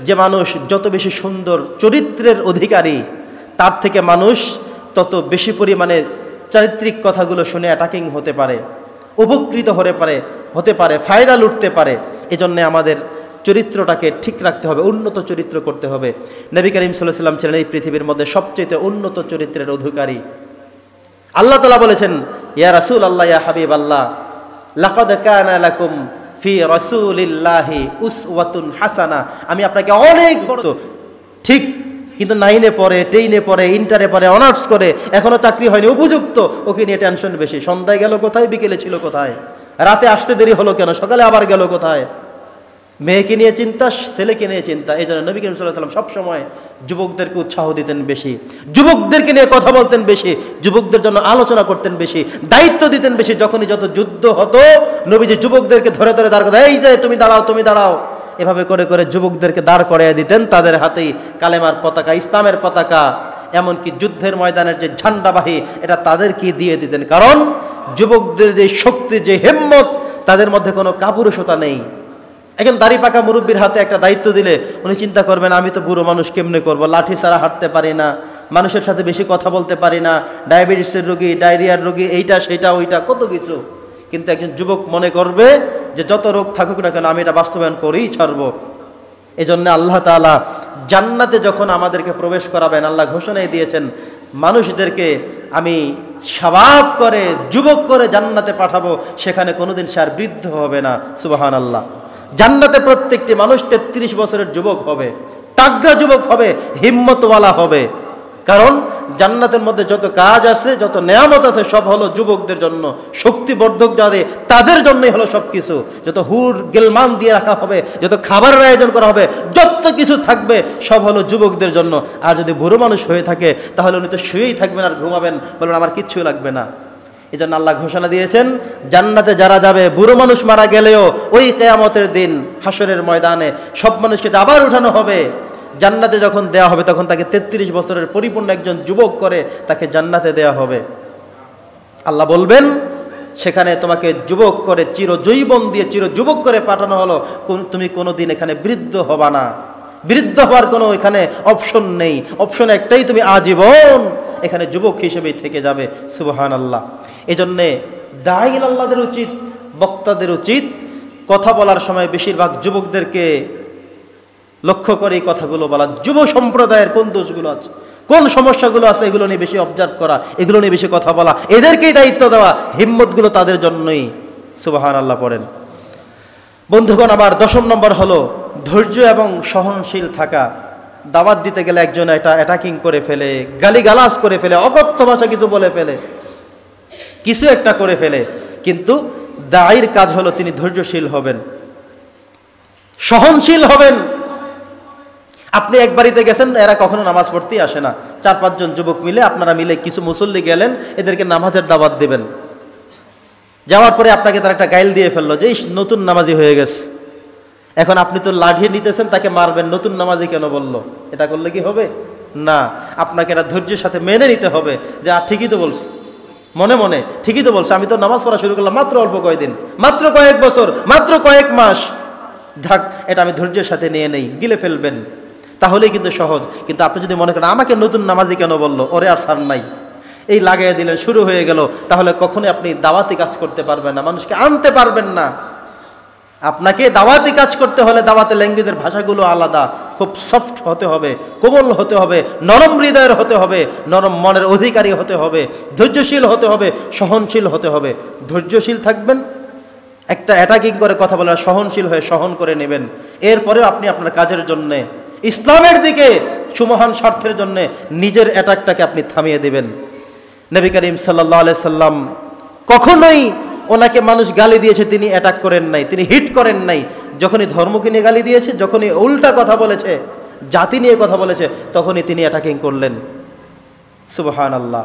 যে মানুষ যত বেশি সুন্দর চরিত্রের অধিকারী, তার থেকে মানুষ তত বেশি পরিমাণে চারিত্রিক কথাগুলো শুনে অ্যাটাকিং হতে পারে, উপকৃত হতে পারে, ফায়দা লুটতে পারে। এজন্য আমাদের চরিত্রটাকে ঠিক রাখতে হবে, উন্নত চরিত্র করতে হবে। নবী করিম সাল্লাল্লাহু আলাইহি ওয়াসাল্লাম ছিলেন এই পৃথিবীর মধ্যে সবচেয়ে উন্নত চরিত্রের অধিকারী। আল্লাহ তাআলা বলেছেন, ইয়া রাসূলুল্লাহ, ইয়া হাবিবাল্লাহ, লাকাদ কানা লাকুম ফি রাসূলিল্লাহি উসওয়াতুন হাসানা। আমি আপনাকে অনেক বড়, ঠিক, কিন্তু 9-এ পড়ে, 10-এ পড়ে, ইন্টারে পড়ে, অনার্স করে, এখনো চাকরি হয়নি, উপযুক্ত, ওকে নিয়ে টেনশন বেশি। সন্ধ্যায় গেল কোথায়, বিকেলে ছিল কোথায়, রাতে আসতে দেরি হলো কেন, সকালে আবার গেল কোথায়, মেয়েকে নিয়ে চিন্তা, ছেলেকে নিয়ে চিন্তা। এই জন্য নবী করিম সাল্লাল্লাহু আলাইহি ওয়াসাল্লাম সবসময় যুবকদেরকে উৎসাহ দিতেন বেশি, যুবকদেরকে নিয়ে কথা বলতেন বেশি, যুবকদের জন্য আলোচনা করতেন বেশি, দায়িত্ব দিতেন বেশি। যখনই যত যুদ্ধ হতো, নবীজি যুবকদেরকে ধরে ধরে দাঁড় করাতেন, এই যে তুমি দাঁড়াও, তুমি দাঁড়াও, এভাবে করে করে যুবকদেরকে দাঁড় করিয়ে দিতেন। তাদের হাতেই কালেমার পতাকা, ইসলামের পতাকা, এমনকি যুদ্ধের ময়দানের যে ঝান্ডাবাহী, এটা তাদেরকে দিয়ে দিতেন। কারণ যুবকদের যে শক্তি, যে হিম্মত, তাদের মধ্যে কোনো কাপুরুষতা নেই। একজন দাড়ি পাকা মুরব্বীর হাতে একটা দায়িত্ব দিলে উনি চিন্তা করবেন, আমি তো বুড়ো মানুষ, কেমনে করব, লাঠি ছাড়া হাঁটতে পারি না, মানুষের সাথে বেশি কথা বলতে পারি না, ডায়াবেটিসের রোগী, ডায়রিয়ার রোগী, এইটা সেটা ওইটা কত কিছু। কিন্তু একজন যুবক মনে করবে যে যত রোগ থাকুক না কেন, আমি এটা বাস্তবায়ন করেই ছাড়বো। এই জন্য আল্লাহ তাআলা জান্নাতে যখন আমাদেরকে প্রবেশ করাবেন, আল্লাহ ঘোষণায় দিয়েছেন, মানুষদেরকে আমি শাবাব করে, যুবক করে জান্নাতে পাঠাবো, সেখানে কোনোদিন সে আর বৃদ্ধ হবে না। সুবহানাল্লাহ। জান্নাতে প্রত্যেকটি মানুষ 33 বছরের যুবক হবে, তাগড়া যুবক হবে, হিম্মতওয়ালা হবে। কারণ জান্নাতের মধ্যে যত কাজ আছে, যত নেয়ামত আছে, সব হলো যুবকদের জন্য, শক্তিবর্ধক যারা, তাদের জন্যই হলো সব কিছু। যত হুর গেলমান দিয়ে রাখা হবে, যত খাবারের আয়োজন করা হবে, যত কিছু থাকবে, সব হলো যুবকদের জন্য। আর যদি বুড়ো মানুষ হয়ে থাকে, তাহলে উনি তো শুয়েই থাকবেন আর ঘুমাবেন, বলবেন আমার কিচ্ছু লাগবে না। এই জন্য আল্লাহ ঘোষণা দিয়েছেন, জান্নাতে যারা যাবে, বুড়ো মানুষ মারা গেলেও ওই কিয়ামতের দিন হাসরের ময়দানে সব মানুষকে আবার উঠানো হবে। জান্নাতে যখন দেয়া হবে, তখন তাকে 33 বছরের পরিপূর্ণ একজন যুবক করে তাকে জান্নাতে দেয়া হবে। আল্লাহ বলবেন, সেখানে তোমাকে যুবক করে, চিরজীবন দিয়ে চির যুবক করে পাঠানো হলো, তুমি কোনোদিন এখানে বৃদ্ধ হবা না। বৃদ্ধ হওয়ার কোনো এখানে অপশন নেই, অপশন একটাই, তুমি আজীবন এখানে যুবক হিসেবেই থেকে যাবে। সুবহানাল্লাহ। এই জন্যে দাঈ আল্লাহদের উচিত, বক্তাদের উচিত, কথা বলার সময় বেশিরভাগ যুবকদেরকে লক্ষ্য করে এই কথাগুলো বলা। যুব সম্প্রদায়ের কোন দোষগুলো আছে, কোন সমস্যাগুলো আছে, এগুলো নিয়ে বেশি অবজার্ভ করা, এগুলো নিয়ে বেশি কথা বলা, এদেরকেই দায়িত্ব দেওয়া, হিম্মতগুলো তাদের জন্যই। সুবহানাল্লাহ পড়েন। বন্ধুগণ, আবার 10 নম্বর হলো ধৈর্য এবং সহনশীল থাকা। দাওয়াত দিতে গেলে একজন এটা অ্যাটাকিং করে ফেলে, গালিগালাজ করে ফেলে, অকথ্য ভাষা কিছু বলে ফেলে, কিছু একটা করে ফেলে, কিন্তু দাঈর কাজ হলো তিনি ধৈর্যশীল হবেন, সহনশীল হবেন। আপনি এক বাড়িতে গেছেন, এরা কখনো নামাজ পড়তেই আসে না, 4-5 জন যুবক মিলে, আপনারা মিলে কিছু মুসল্লি গেলেন, এদেরকে নামাজের দাওয়াত দেবেন। যাওয়ার পরে আপনাকে তার একটা গাইল দিয়ে ফেললো যে নতুন নামাজি হয়ে গেছে। এখন আপনি তো লাঠি নিতেছেন, তাকে মারবেন, নতুন নামাজি কেন বললো, এটা করলে কি হবে? না, আপনাকে এটা ধৈর্যের সাথে মেনে নিতে হবে যে ঠিকই তো বলছে, মনে মনে ঠিকই তো বলছে, আমি তো নামাজ পড়া শুরু করলাম মাত্র অল্প কয়েকদিন, মাত্র কয়েক বছর, মাত্র কয়েক মাস, থাক এটা আমি ধৈর্যের সাথে নিয়ে নেই, গিলে ফেলবেন, তাহলেই কিন্তু সহজ। কিন্তু আপনি যদি মনে করেন আমাকে নতুন নামাজি কেন বললো, ওরে আর সার নাই, এই লাগাইয়া দিলেন, শুরু হয়ে গেল, তাহলে কখনোই আপনি দাওয়াতি কাজ করতে পারবেন না, মানুষকে আনতে পারবেন না। আপনাকে দাওয়াতি কাজ করতে হলে দাওয়াতের ল্যাঙ্গুয়েজের ভাষাগুলো আলাদা, খুব সফট হতে হবে, কোমল হতে হবে, নরম হৃদয়ের হতে হবে, নরম মনের অধিকারী হতে হবে, ধৈর্যশীল হতে হবে, সহনশীল হতে হবে। ধৈর্যশীল থাকবেন, একটা অ্যাটাকিং করে কথা বলে সহনশীল হয়ে সহন করে নেবেন। এরপরেও আপনি আপনার কাজের জন্যে, ইসলামের দিকে, সুমহান স্বার্থের জন্যে নিজের অ্যাটাকটাকে আপনি থামিয়ে দেবেন। নবী করিম সাল্লাল্লাহু আলাইহি সাল্লাম কখনোই ওনাকে মানুষ গালি দিয়েছে তিনি অ্যাটাক করেন নাই, তিনি হিট করেন নাই। যখনই ধর্মকে নিয়ে গালি দিয়েছে, যখনই উল্টা কথা বলেছে, জাতি নিয়ে কথা বলেছে, তখনই তিনি অ্যাটাকিং করলেন। সুবহানাল্লাহ।